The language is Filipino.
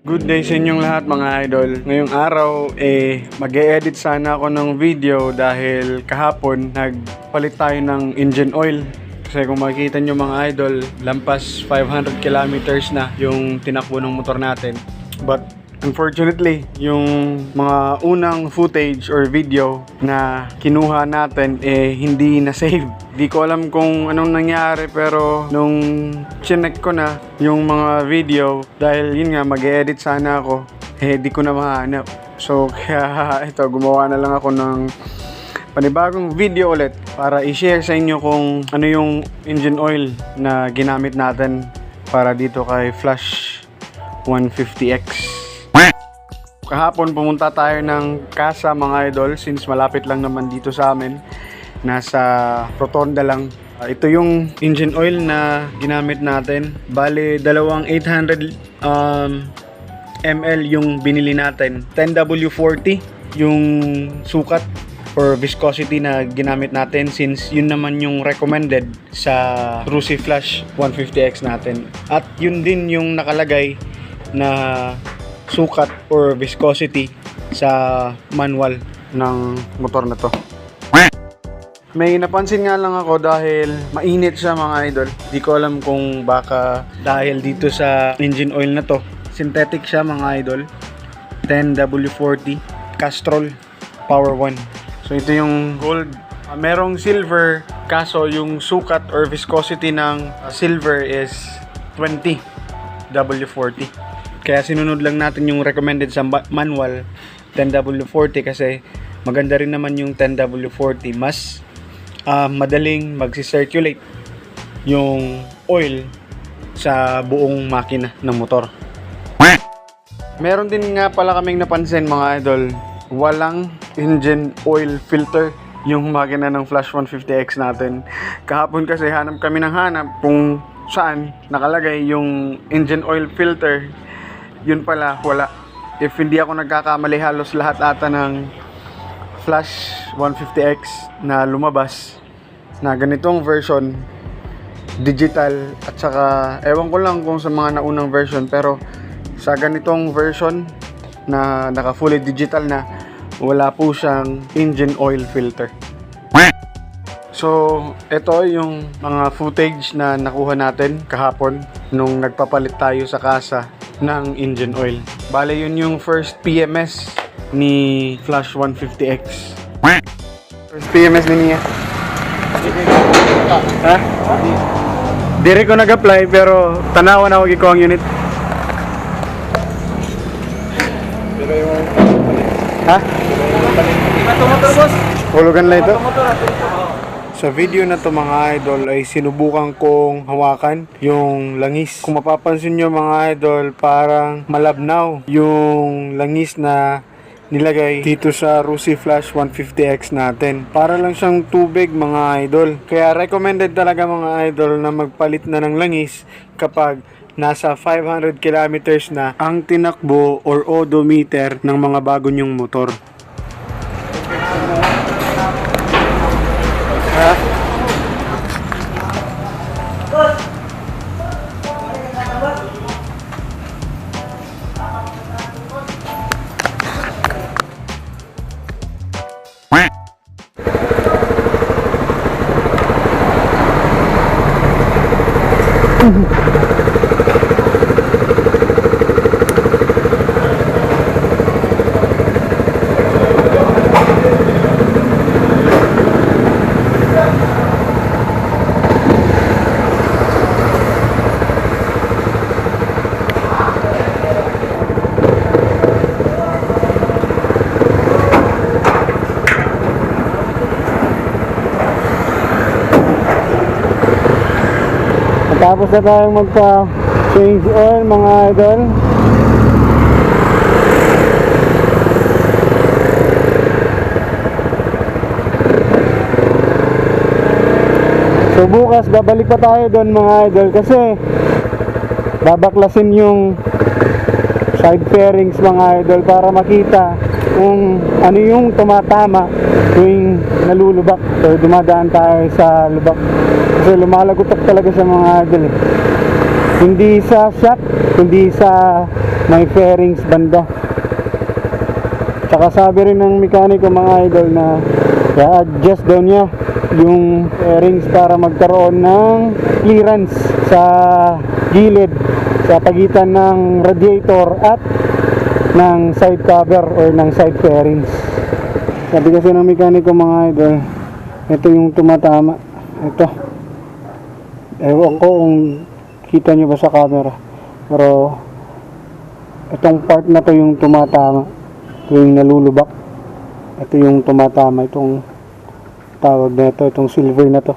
Good day sa inyong lahat mga idol. Ngayong araw mag-e-edit sana ako ng video dahil kahapon nagpalit tayo ng engine oil. Kasi kung makikita nyo mga idol, lampas 500 kilometers na yung tinakbo ng motor natin. But unfortunately, yung mga unang footage or video na kinuha natin hindi na-save. Di ko alam kung anong nangyari, pero nung chinek ko na yung mga video, dahil yun nga mag-edit sana ako, di ko na mahanap. So kaya ito, gumawa na lang ako ng panibagong video ulit para i-share sa inyo kung ano yung engine oil na ginamit natin para dito kay Flash 150X. Kahapon pumunta tayo ng Casa mga idol, since malapit lang naman dito sa amin. Nasa Rotonda lang. Ito yung engine oil na ginamit natin. Bale, dalawang 800 ml yung binili natin. 10W40 yung sukat or viscosity na ginamit natin, since yun naman yung recommended sa Rusi Flash 150X natin. At yun din yung nakalagay na sukat or viscosity sa manual ng motor na to. May napansin nga lang ako dahil mainit siya mga idol. Di ko alam kung baka dahil dito sa engine oil na to. Synthetic siya mga idol. 10W40 Castrol Power 1. So ito yung gold. Merong silver, kaso yung sukat or viscosity ng silver is 20W40. Kaya sinunod lang natin yung recommended sa manual, 10W40, kasi maganda rin naman yung 10W40. Mas madaling magsi-circulate yung oil sa buong makina ng motor. Meron din nga pala kaming napansin mga idol, walang engine oil filter yung makina ng Flash 150X natin. Kahapon kasi hanap kami ng hanap kung saan nakalagay yung engine oil filter. Yun pala, wala. If hindi ako nagkakamali, halos lahat ata ng Flash 150X na lumabas na ganitong version, digital, at saka ewan ko lang kung sa mga naunang version, pero sa ganitong version na naka fully digital na, wala po siyang engine oil filter. So ito yung mga footage na nakuha natin kahapon nung nagpapalit tayo sa Casa ng engine oil. Bale yun yung first PMS ni Flash 150X. First PMS ni niya. Ha? Dire ko nag-apply pero tanawan ako giko ang unit. Pero yung ha? Ito motor boss. Hulugan lang ito. Sa video na to mga idol ay sinubukan kong hawakan yung langis. Kung mapapansin nyo mga idol, parang malabnaw yung langis na nilagay dito sa Rusi Flash 150X natin. Para lang siyang tubig mga idol. Kaya recommended talaga mga idol na magpalit na ng langis kapag nasa 500 kilometers na ang tinakbo or odometer ng mga bago nyong motor. Ha? Tapos na tayong magpa-change oil mga idol. So bukas babalik pa tayo doon mga idol, kasi babaklasin yung side fairings mga idol para makita kung ano yung tumatama tuwing nalulubak. So dumadaan tayo sa lubak. Kasi lumalagotok talaga sa mga idol. Hindi sa shock, kundi sa may fairings banda. Tsaka sabi rin ng mekaniko mga idol na i-adjust daw niya yung fairings para magkaroon ng clearance sa gilid sa pagitan ng radiator at ng side cover or ng side fairings. Sabi kasi ng mekaniko mga idol, ito yung tumatama. Ito, ewan ko kung kita nyo ba sa camera, pero itong part na to yung tumatama. Ito yung nalulubak. Ito yung tumatama. Itong tawag na ito, itong silver na to.